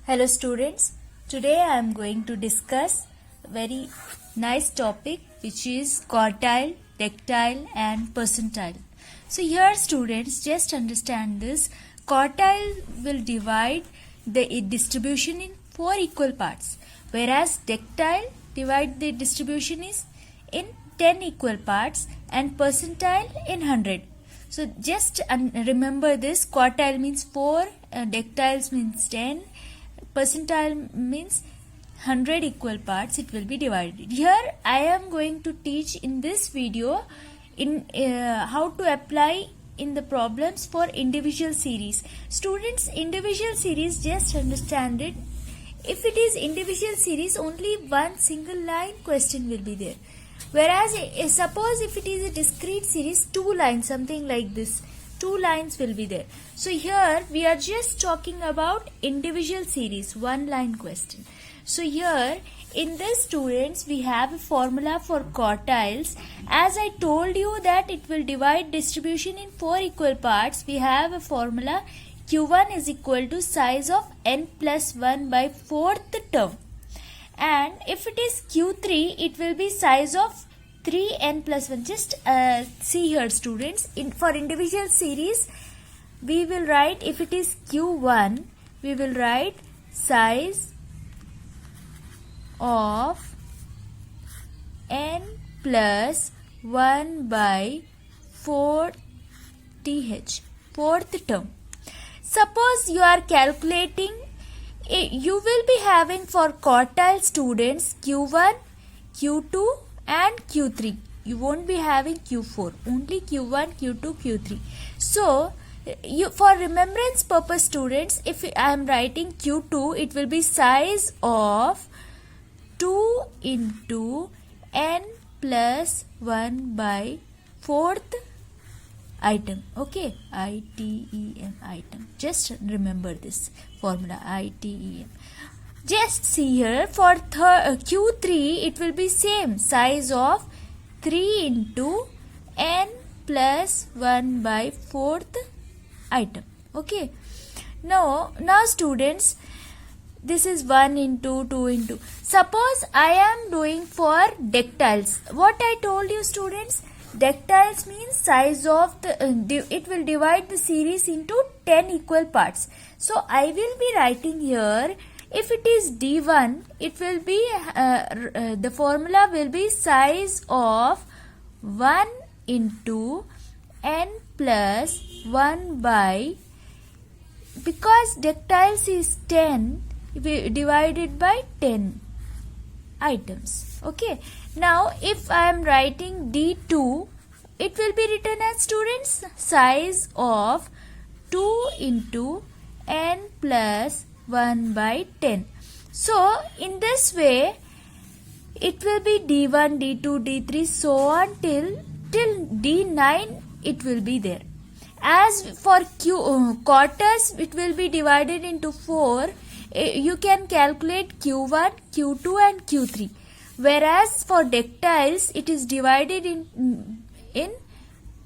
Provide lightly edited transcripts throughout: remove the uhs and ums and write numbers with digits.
Hello students, today I am going to discuss a very nice topic which is quartile, dectile and percentile. So here students, just understand this. Quartile will divide the distribution in 4 equal parts, whereas dectile divide the distribution is in 10 equal parts and percentile in 100. So just remember this. Quartile means 4, dectiles means 10, percentile means 100 equal parts it will be divided. Here I am going to teach in this video in how to apply in the problems for individual series. Students, individual series, just understand it. If it is individual series, only one single line question will be there. Whereas suppose if it is a discrete series, 2 lines, something like this, 2 lines will be there. So here we are just talking about individual series, 1 line question. So here in this, students, we have a formula for quartiles. As I told you that it will divide distribution in 4 equal parts, we have a formula Q1 is equal to size of n plus 1 by 4th term. And if it is Q3, it will be size of 3n plus 1. Just see here, students, for individual series we will write, if it is Q1, we will write size of n plus 1 by 4th term. Suppose you are calculating, you will be having for quartile, students, Q1, Q2 and Q3. You won't be having Q4, only Q1, Q2, Q3. So for remembrance purpose, students, if I am writing Q2, it will be size of 2 into n plus 1 by 4th item. Okay, ITEM item. Just remember this formula, ITEM. Just see here, for Q3 it will be same, size of 3 into n plus 1 by 4th item. Okay, now students, this is 1 into 2 into. Suppose I am doing for dectiles. What I told you, students, dectiles means size of the it will divide the series into 10 equal parts. So I will be writing here, if it is D1, it will be the formula will be size of 1 into n plus 1 by, because dectiles is 10 divided by 10 items. Okay, now if I am writing D2, it will be written as, students, size of 2 into n plus 1 by 10. So in this way it will be D1, D2, D3, so on till D9 it will be there. As for quarters, it will be divided into 4. You can calculate Q1, Q2 and Q3. Whereas for dectiles, it is divided in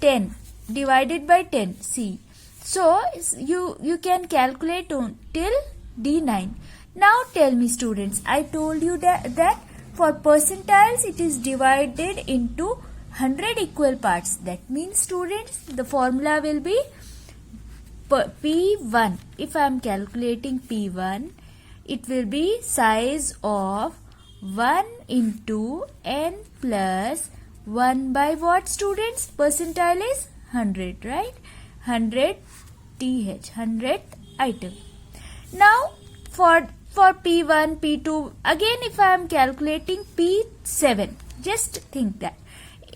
10, divided by 10. See, so you can calculate till D9. Now tell me, students, I told you that for percentiles it is divided into 100 equal parts. That means, students, the formula will be P1. If I am calculating P1, it will be size of 1 into n plus 1 by what, students? Percentile is 100, right? 100 TH, 100 item. Now for P1, P2, again if I am calculating P7, just think that.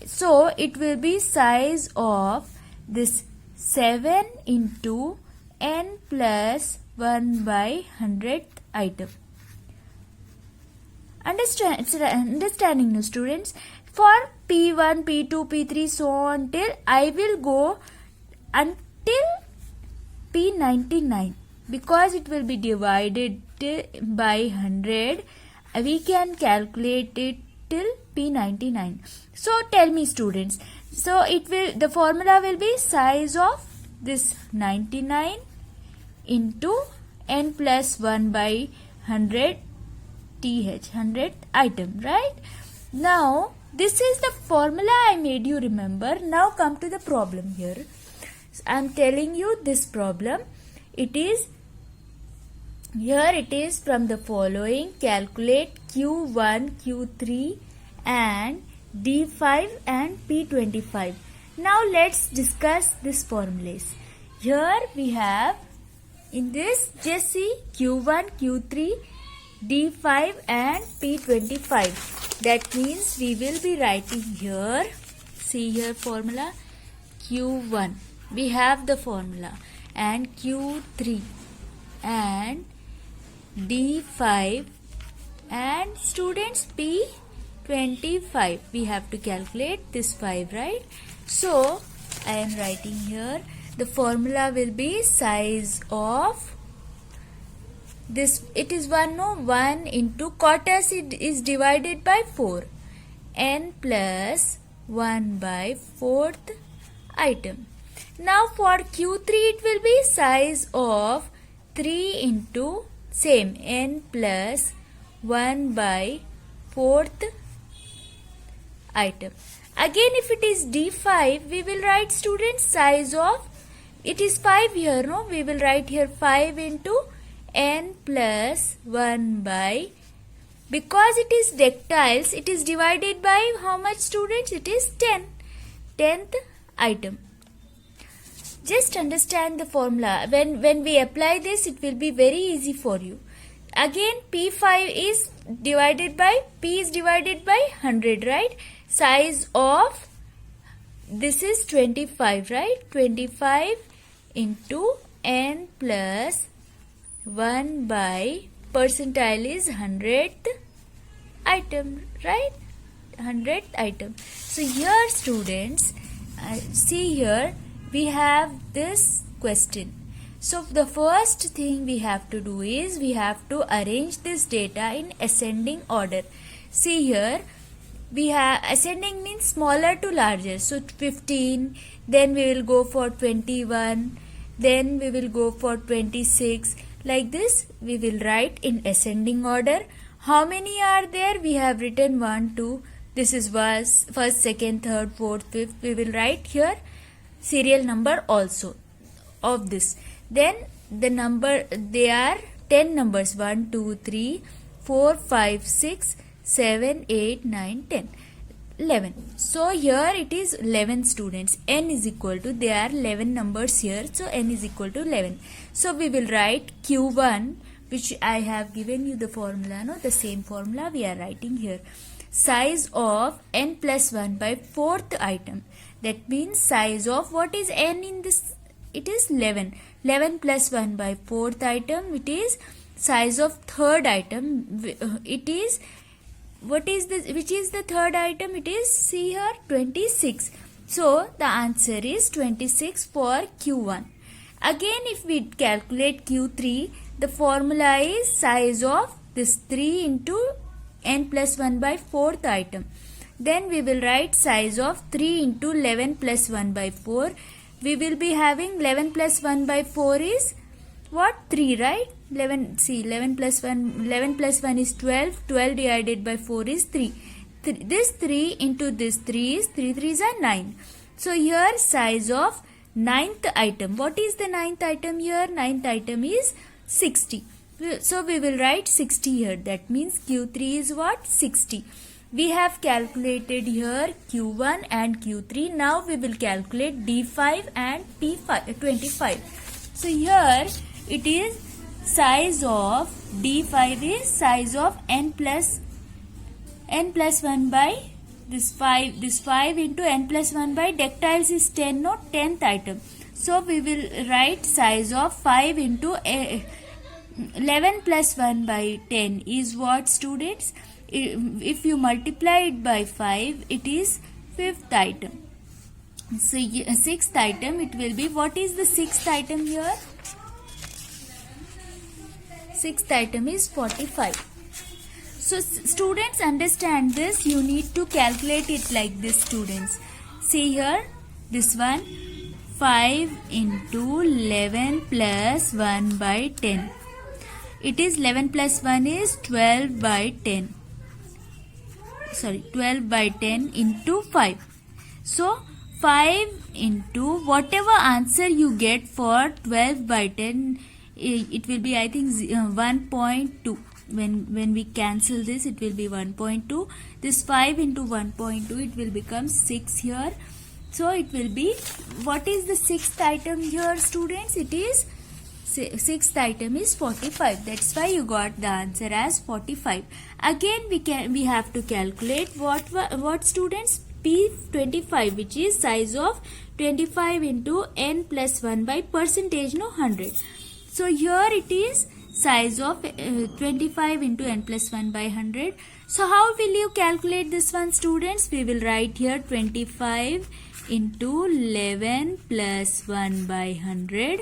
So it will be size of this 7 into n plus 1 by 100th item. Understanding now, students? For P1, P2, P3, so on till I will go until P99, because it will be divided by 100. We can calculate it till P99. So tell me, students, so the formula will be size of this 99 into n plus 1 by 100 th, 100th item, right? Now this is the formula I made you remember. Now come to the problem here. I am telling you this problem. It is from the following: calculate Q1, Q3 and D5 and P25. Now let's discuss this formulas. Here we have, in this, just see Q1, Q3, D5 and P25. That means we will be writing here, see here formula, Q1. We have the formula, and Q3 and D5 and students P25. We have to calculate this 5, right? So I am writing here the formula will be size of this. It is 1 into quarters, it is divided by 4, n plus 1 by 4th item. Now for Q3 it will be size of 3 into same n plus 1 by 4th item. Again, if it is D5, we will write, students, size of, it is 5 here, no? We will write here 5 into n plus 1 by, because it is dactyls, it is divided by how much, students? It is 10, 10th item. Just understand the formula. When we apply this, it will be very easy for you. Again, P5 is divided by, P is divided by 100, right? Size of, this is 25, right? 25 into n plus 1 by percentile is 100th item, right? 100th item. So here, students, see here, we have this question. So the first thing we have to do is we have to arrange this data in ascending order. See here, we have ascending means smaller to larger. So 15, then we will go for 21, then we will go for 26. Like this we will write in ascending order. How many are there? We have written 1, 2. This is first, second, third, fourth, fifth. We will write here serial number also of this. Then the number, they are 10 numbers, 1, 2, 3, 4, 5, 6, 7, 8, 9, 10, 11. So here it is 11, students. N is equal to, there are 11 numbers here, so n is equal to 11. So we will write Q1, which I have given you the formula, no? The same formula we are writing here. Size of n plus 1 by 4th item. That means size of, what is n in this? It is 11. 11 plus 1 by 4th item, it is size of 3rd item. It is, what is this? Which is the 3rd item? It is, see here, 26. So the answer is 26 for Q1. Again, if we calculate Q3, the formula is size of this 3 into n plus 1 by 4th item. Then we will write size of 3 into 11 plus 1 by 4. We will be having 11 plus 1 by 4 is what? 3, right? 11, see, 11 plus 1 is 12. 12 divided by 4 is 3. This 3 into this 3 is 3 3s are 9. So here size of 9th item. What is the 9th item here? 9th item is 60. So we will write 60 here. That means Q3 is what? 60. We have calculated here Q1 and Q3. Now we will calculate D5 and P25. So here it is size of D5 is size of n plus 1 by this 5 into n plus 1 by dactyls is 10, no? 10th item. So we will write size of 5 into 11 plus 1 by 10 is what, students? If you multiply it by 5, it is 5th item. So 6th item, it will be, what is the 6th item here? 6th item is 45. So students, understand this. You need to calculate it like this, students. See here, this one, 5 into 11 plus 1 by 10. it is 11 plus 1 is 12 by 10. Sorry, 12 by 10 into 5. So 5 into whatever answer you get for 12 by 10, it will be, I think, 1.2. When we cancel this, it will be 1.2. This 5 into 1.2, it will become 6 here. So it will be, what is the sixth item here, students? It is, sixth item is 45. That's why you got the answer as 45. Again we have to calculate what students? P25, which is size of 25 into n plus 1 by percentage, no, 100. So here it is size of 25 into n plus 1 by 100. So how will you calculate this one, students? We will write here 25 into 11 plus 1 by 100.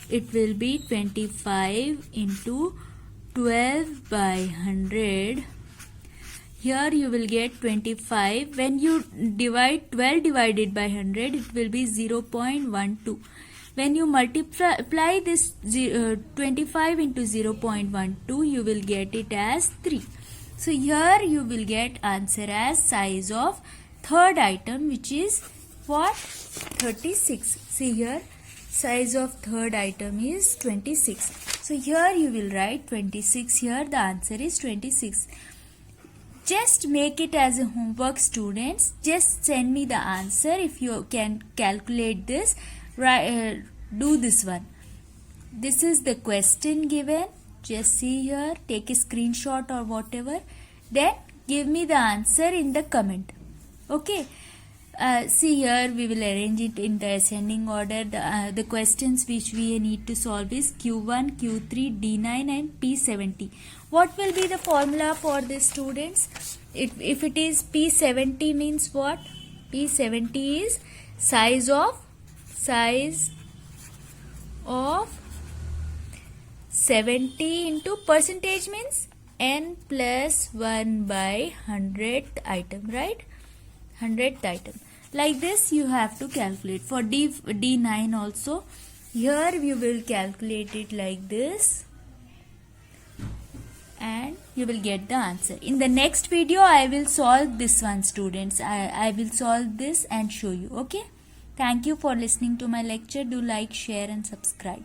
It will be 25 into 12 by 100. Here you will get 25. When you divide 12 divided by 100, it will be 0.12. When you multiply this 25 into 0.12, you will get it as 3. So here you will get answer as size of third item, which is what? 36. See here, size of third item is 26. So here you will write 26 here. The answer is 26. Just make it as a homework, students. Just send me the answer if you can calculate this. Do this one. This is the question given. Just see here, take a screenshot or whatever. Then give me the answer in the comment. Okay. See here, we will arrange it in the ascending order. The questions which we need to solve is Q1, Q3, D9 and P70. What will be the formula for this, students? If it is P70 means what? P70 is size of 70 into percentage means n plus 1 by 100th item, right? 100th item. Like this you have to calculate. For D9 also, here you will calculate it like this and you will get the answer. In the next video I will solve this one, students. I will solve this and show you. Okay. Thank you for listening to my lecture. Do like, share and subscribe.